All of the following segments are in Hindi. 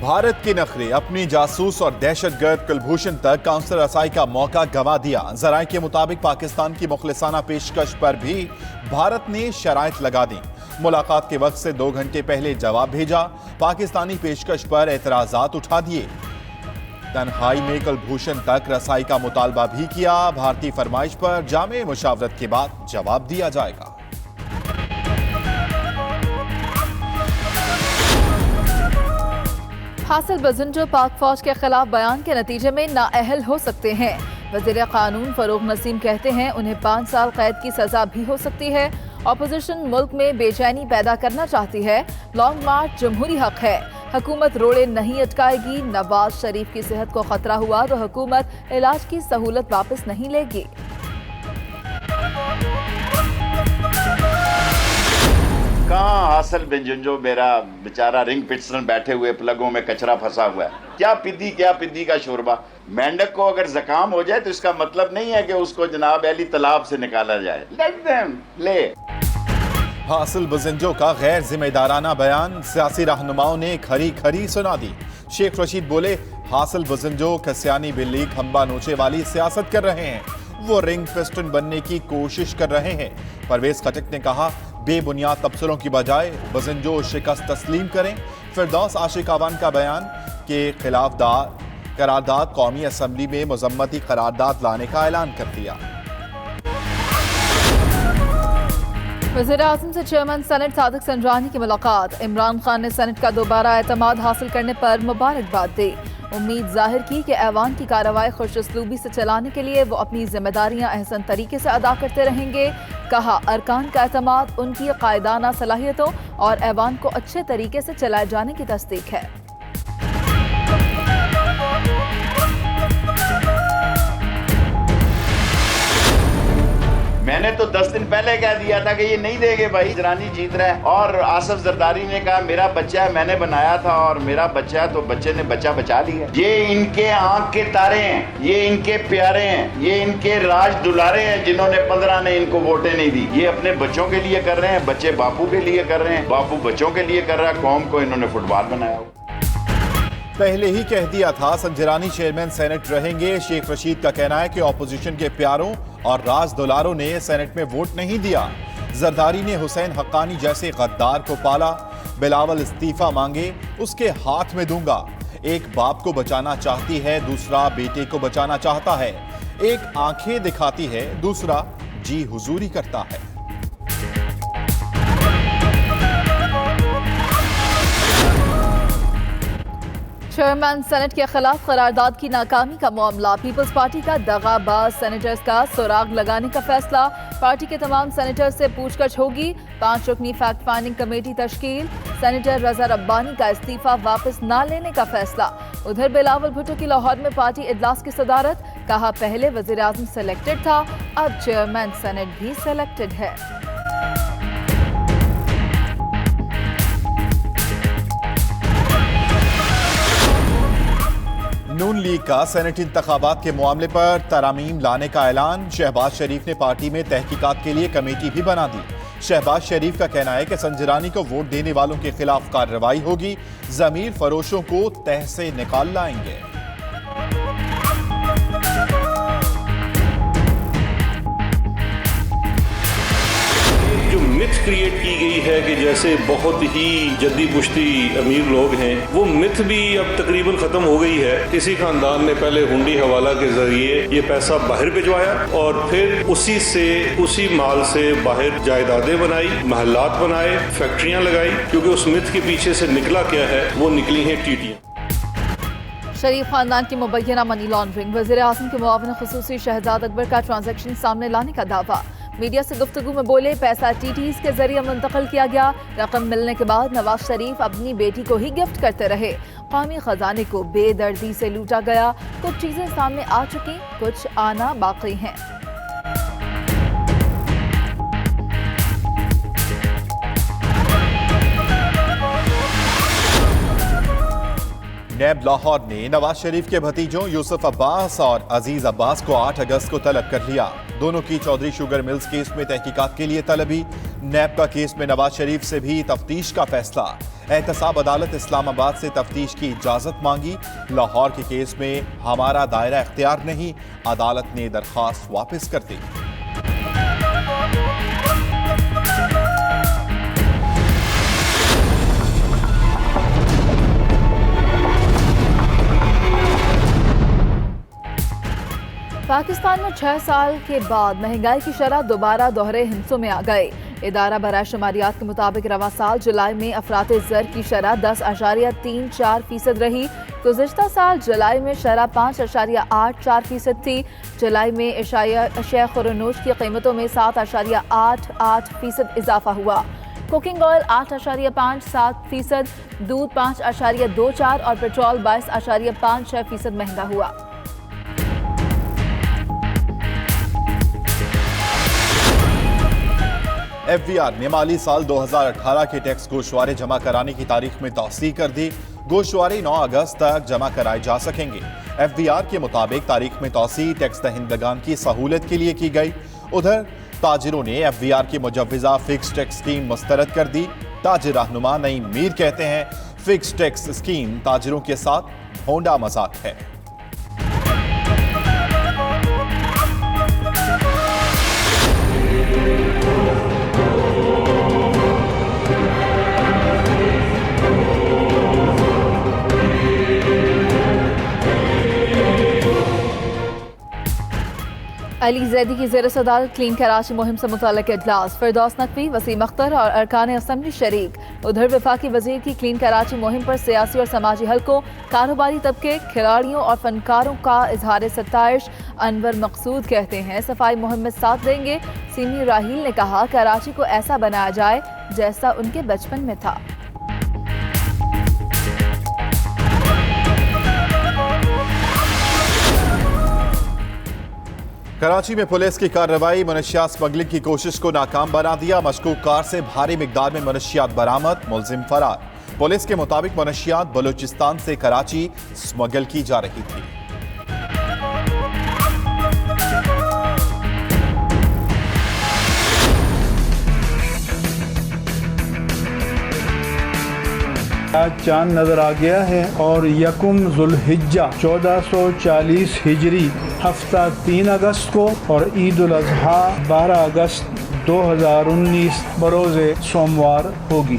भारत के नखरे, अपनी जासूस और दहशतगर्द कुलभूषण तक काउंसलर रसाई का मौका गंवा दिया। जराये के मुताबिक पाकिस्तान की मुखलिसाना पेशकश पर भी भारत ने शराइत लगा दी। मुलाकात के वक्त से 2 घंटे पहले जवाब भेजा, पाकिस्तानी पेशकश पर एतराजात उठा दिए। तन्हाई में कुलभूषण तक रसाई का मुतालबा भी किया। भारतीय फरमाइश पर जामे मुशावरत के बाद जवाब दिया जाएगा। हासिल बजिंजो पाक फौज के खिलाफ बयान के नतीजे में नाअहल हो सकते हैं। वज़ीर कानून फरूक नसीम कहते हैं उन्हें 5 साल कैद की सजा भी हो सकती है। अपोजिशन मुल्क में बेचैनी पैदा करना चाहती है। लॉन्ग मार्च जमहूरी हक है, हुकूमत रोड़े नहीं अटकाएगी। नवाज शरीफ की सेहत को खतरा हुआ तो हुकूमत इलाज की सहूलत वापस नहीं लेगी। कहाँ हासिल बजिंजो मेरा बेचारा रिंग पिटसन बैठे हुए प्लगों में कचरा फंसा हुआ है। क्या पिद्दी का शोरबा। मेंढक को अगर जकाम हो जाए तो इसका मतलब नहीं है कि उसको जनाब अली तालाब से निकाला जाए। लेट देम ले। हासिल बजिंजो का गैर जिम्मेदाराना बयान सियासी रहनुमाओं ने खरी खरी सुना दी। शेख रशीद बोले, हासिल बजिंजो कस्यानी बिल्ली खंबा नोचे वाली सियासत कर रहे हैं, वो रिंग पिस्टन बनने की कोशिश कर रहे हैं। परवेज खटक ने कहा, बेबुनियाद तबसरों की बजाय बजिंजो शिकस्त तस्लीम करें। फिरदौस आशिक अवान का बयान के खिलाफ करारदाद कौमी असम्बली में मजम्मती करारदाद लाने का ऐलान कर दिया। वज़ीर आज़म से चेयरमैन सेनेट सादिक संजरानी की मुलाकात। इमरान खान ने सेनेट का दोबारा एतमाद हासिल करने पर मुबारकबाद दी। उम्मीद जाहिर की कि ऐवान की कार्रवाई खुशउस्लूबी से चलाने के लिए वो अपनी जिम्मेदारियां अहसन तरीके से अदा करते रहेंगे। कहा, अरकान का एतमाद उनकी कायदाना सलाहियतों और ऐवान को अच्छे तरीके से चलाए जाने की तस्दीक है। मैंने तो 10 दिन पहले कह दिया था कि ये नहीं देंगे भाई, जरानी जीत रहा है। और आसफ जरदारी ने कहा मेरा बच्चा है, मैंने बनाया था और मेरा बच्चा है, तो बच्चे ने बच्चा बचा लिया। ये इनके आंख के तारे हैं, ये इनके प्यारे हैं, ये इनके राज दुलारे हैं जिन्होंने 15 ने इनको वोटें नहीं दी। ये अपने बच्चों के लिए कर रहे हैं, बच्चे बापू के लिए कर रहे हैं, बापू बच्चों के लिए कर रहा है। कौम को इन्होंने फुटबॉल बनाया। पहले ही कह दिया था संजरानी चेयरमैन सेनेट रहेंगे। शेख रशीद का कहना है कि ऑपोजिशन के प्यारों और राज दुलारों ने सेनेट में वोट नहीं दिया। जरदारी ने हुसैन हक्कानी जैसे गद्दार को पाला। बिलावल इस्तीफा मांगे, उसके हाथ में दूंगा। एक बाप को बचाना चाहती है, दूसरा बेटे को बचाना चाहता है। एक आंखें दिखाती है, दूसरा जी हुजूरी करता है। चेयरमैन सेनेट के खिलाफ करारदाद की नाकामी का मामला। पीपल्स पार्टी का दगाबाज सेनेटर्स का सुराग लगाने का फैसला। पार्टी के तमाम सेनेटर्स से पूछताछ होगी। 5 रुकनी फैक्ट फाइंडिंग कमेटी तश्कील। सेनेटर रजा रब्बानी का इस्तीफा वापस न लेने का फैसला। उधर बिलावल भुट्टो की लाहौर में पार्टी इजलास की सदारत। कहा, पहले वज़ीर आज़म सेलेक्टेड था, अब चेयरमैन सेनेट भी सेलेक्टेड है। नून लीग का सेनेट इंतखाबात के मामले पर तरामीम लाने का ऐलान। शहबाज शरीफ ने पार्टी में तहकीकात के लिए कमेटी भी बना दी। शहबाज शरीफ का कहना है कि संजरानी को वोट देने वालों के खिलाफ कार्रवाई होगी। जमीर फरोशों को तह से निकाल लाएंगे। जो मिथ क्रिएट की गई है कि जैसे बहुत ही जद्दी पुश्ती अमीर लोग हैं, वो मिथ भी अब तकरीबन खत्म हो गई है। किसी खानदान ने पहले हुंडी हवाला के जरिए ये पैसा बाहर भिजवाया और फिर उसी माल से बाहर जायदादें बनाई, महल्लात बनाए, फैक्ट्रियां लगाई। क्योंकि उस मिथ के पीछे से निकला क्या है, वो निकली हैं टीटियां। शरीफ खानदान की मुबैना मनी लॉन्ड्रिंग। वज़ीर आज़म के मुआविन खुसूसी शहजाद अकबर का ट्रांजैक्शन सामने लाने का दावा। मीडिया से गुफ्तगू में बोले, पैसा टीटीज के जरिए मुंतकिल किया गया। रकम मिलने के बाद नवाज शरीफ अपनी बेटी को ही गिफ्ट करते रहे। कौमी खजाने को बेदर्दी से लूटा गया। कुछ चीजें सामने आ चुकी, कुछ आना बाकी हैं। नैब लाहौर ने नवाज शरीफ के भतीजों यूसुफ अब्बास और अजीज अब्बास को 8 अगस्त को तलब कर लिया। दोनों की चौधरी शुगर मिल्स केस में तहकीकात के लिए तलबी। नैब का केस में नवाज शरीफ से भी तफ्तीश का फैसला। एहतसाब अदालत इस्लामाबाद से तफ्तीश की इजाजत मांगी। लाहौर के केस में हमारा दायरा इख्तियार नहीं, अदालत ने दरख्वास्त वापस कर दी। पाकिस्तान में 6 साल के बाद महंगाई की शरह दोबारा दोहरे हिंसों में आ गई। इदारा बराए शुमारियात के मुताबिक रवा साल जुलाई में अफरात ज़र की शरह 10.34% रही। गुज़िश्ता साल जुलाई में शरह 5.84% थी। जुलाई में अशिया खुरनोश की कीमतों में 7.88% इजाफा हुआ। कुकिंग ऑयल 8.57%, दूध 5.24% और पेट्रोल 22.56% महंगा हुआ। FVR ने माली साल 2018 के टैक्स गोशवारे जमा कराने की तारीख में तौसीह कर दी। गोशवारे 9 अगस्त तक जमा कराए जा सकेंगे। FVR के मुताबिक तारीख में तौसीह टैक्स दहिंदगान की सहूलत के लिए की गई। उधर ताजिरों ने FVR की मुजव्वज़ा फिक्स टैक्स स्कीम मुस्तरद कर दी। ताजिर रहनुमा नईम मीर कहते हैं फिक्स टैक्स स्कीम ताजिरों के साथ भोंडा मजाक है। अली जैदी की ज़ेर सदारत क्लीन कराची मुहिम से मुताल्लिक़ इजलास, फिरदौस नकवी, वसीम अख्तर और अरकान असम्बली शरीक। उधर वफाकी वजीर की क्लीन कराची मुहिम पर सियासी और समाजी हलकों, कारोबारी तबके, खिलाड़ियों और फनकारों का इजहार सत्ताइश। अनवर मकसूद कहते हैं सफाई मुहिम में साथ देंगे। सीमी राहील ने कहा कराची को ऐसा बनाया जाए जैसा उनके बचपन में था। कराची में पुलिस की कार्रवाई मनशियात स्मगलिंग की कोशिश को नाकाम बना दिया। मशकूक कार से भारी मिकदार में मनशियात बरामद, मुलजिम फरार। पुलिस के मुताबिक मनशियात बलूचिस्तान से कराची स्मगल की जा रही थी। आज चांद नजर आ गया है और यकुम जुल्हिज्जा 1440 हिजरी हफ्ता 3 अगस्त को और ईद उल अजहा 12 अगस्त 2019 बरोज़े सोमवार होगी।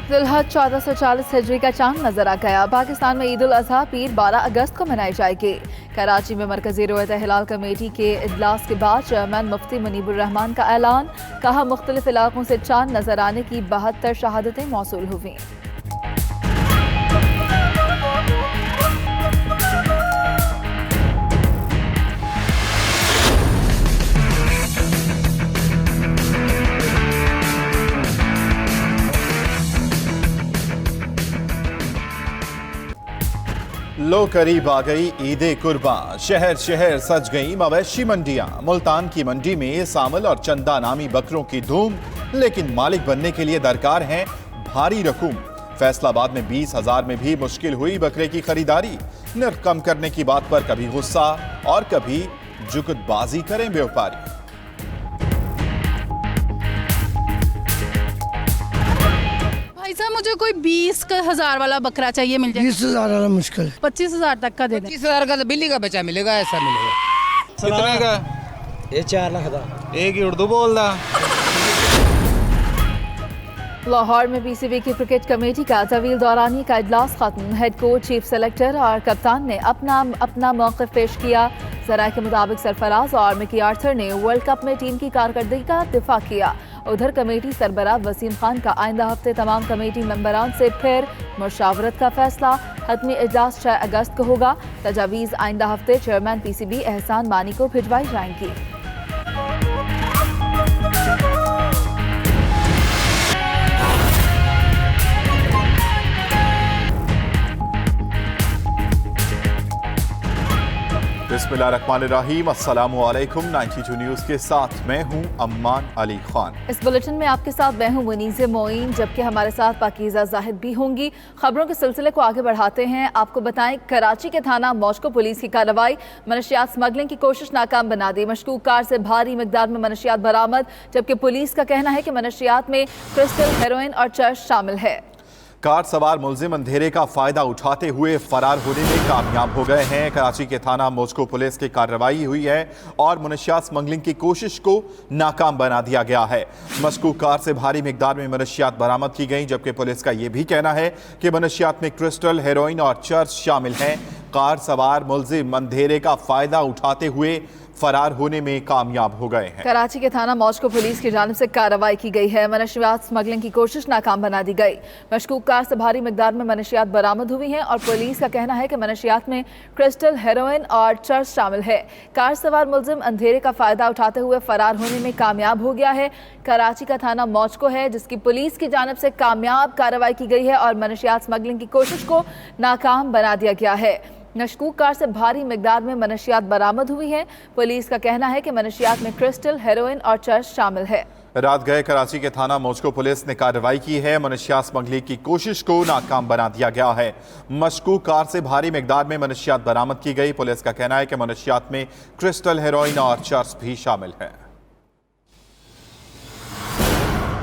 ज़ुल्हज 1440 हिजरी का चांद नजर आ गया। पाकिस्तान में ईद उल अजहा पीर 12 अगस्त को मनाई जाएगी। कराची में मरकजी रोयत हिलाल कमेटी के इजलास के बाद चेयरमैन मुफ्ती मुनीबुर रहमान का ऐलान, कहा मुख्तलिफ इलाकों से चांद नजर आने की 72 शहादतें मौसूल हुई। लो करीब आ गई ईद कुर्बान, शहर शहर सज गई मवेशी मंडियां। मुल्तान की मंडी में सामल और चंदा नामी बकरों की धूम, लेकिन मालिक बनने के लिए दरकार है भारी रकूम। फैसलाबाद में 20,000 में भी मुश्किल हुई बकरे की खरीदारी। नर्ख कम करने की बात पर कभी गुस्सा और कभी जुगतबाजी करें व्यापारी। भाई मुझे कोई 20,000 वाला बकरा चाहिए, मिल जाए? 20,000 वाला मुश्किल, 25,000 तक का दे दें। 25,000 का तो बिल्ली का बच्चा मिलेगा, ऐसा मिलेगा। कितने का? ये 4 लाख का। एक ही उर्दू बोलदा। लाहौर में PCB की क्रिकेट कमेटी का तवील दौरानी का इजलास खत्म। हेड कोच, चीफ सेलेक्टर और कप्तान ने अपना मौक़िफ़ पेश किया। ज़राए के मुताबिक सरफराज और मिकी आर्थर ने वर्ल्ड कप में टीम की कारकर्दगी का दिफा किया। उधर कमेटी सरबराह वसीम खान का आइंदा हफ्ते तमाम कमेटी मेंबरान से फिर मुशावरत का फैसला। हतमी इजलास 6 अगस्त को होगा। तजावीज़ आइंदा हफ्ते चेयरमैन PCB एहसान मानी को भिजवाई जाएंगी। बिस्मिल्लाहिर्रहमानिर्रहीम, अस्सलामु अलैकुम। 92 न्यूज़ के साथ मैं हूं अम्मान अली खान। इस बुलेटिन में आपके साथ मैं हूं मुनीज़े मोइन, जबकि हमारे साथ पाकीज़ा जाहिद भी होंगी। खबरों के सिलसिले को आगे बढ़ाते हैं। आपको बताएं, कराची के थाना मौजको पुलिस की कार्रवाई, मनशियात स्मगलिंग की कोशिश नाकाम बना दी। मशकूक कार से भारी मिकदार में मनशियात बरामद, जबकि पुलिस का कहना है कि मनशियात में क्रिस्टल, हेरोइन और चर्च शामिल है। कार सवार मुलजिम अंधेरे का फायदा उठाते हुए फरार होने में कामयाब हो गए हैं। कराची के थाना मौजको पुलिस की कार्रवाई हुई है और मनशियात स्मगलिंग की कोशिश को नाकाम बना दिया गया है। मशकूक कार से भारी मिकदार में मनशियात बरामद की गई, जबकि पुलिस का यह भी कहना है कि मनशियात में क्रिस्टल, हेरोइन और चर्च शामिल हैं। कार सवार मुलजिम अंधेरे का फायदा उठाते हुए फरार होने में कामयाब हो गए हैं। कराची के थाना मौजको पुलिस की जानिब से कार्रवाई की गई है। मनशियात स्मगलिंग की कोशिश नाकाम बना दी गई। मशकूक कार से भारी मिकदार में मनशियात बरामद हुई हैं और पुलिस का कहना है कि मनशियात में क्रिस्टल, हेरोइन और चर्च शामिल है। कार सवार मुलजिम अंधेरे का फायदा उठाते हुए फरार होने में कामयाब हो गया है। कराची का थाना मौजको है, जिसकी पुलिस की जानिब से कामयाब कार्रवाई की गई है और मनशियात स्मगलिंग की कोशिश को नाकाम बना दिया गया है। मशकूक कार से भारी मिकदार में मनशियात बरामद हुई है। पुलिस का कहना है कि मनशियात में क्रिस्टल, हेरोइन और चर्च शामिल है। रात गए कराची के थाना मौजको पुलिस ने कार्रवाई की है। मनशियात स्मगलिंग की कोशिश को नाकाम बना दिया गया है। मशकूक कार से भारी मिकदार में मनशियात बरामद की गई। पुलिस का कहना है कि मनशियात में क्रिस्टल, हेरोइन और चर्च भी शामिल है।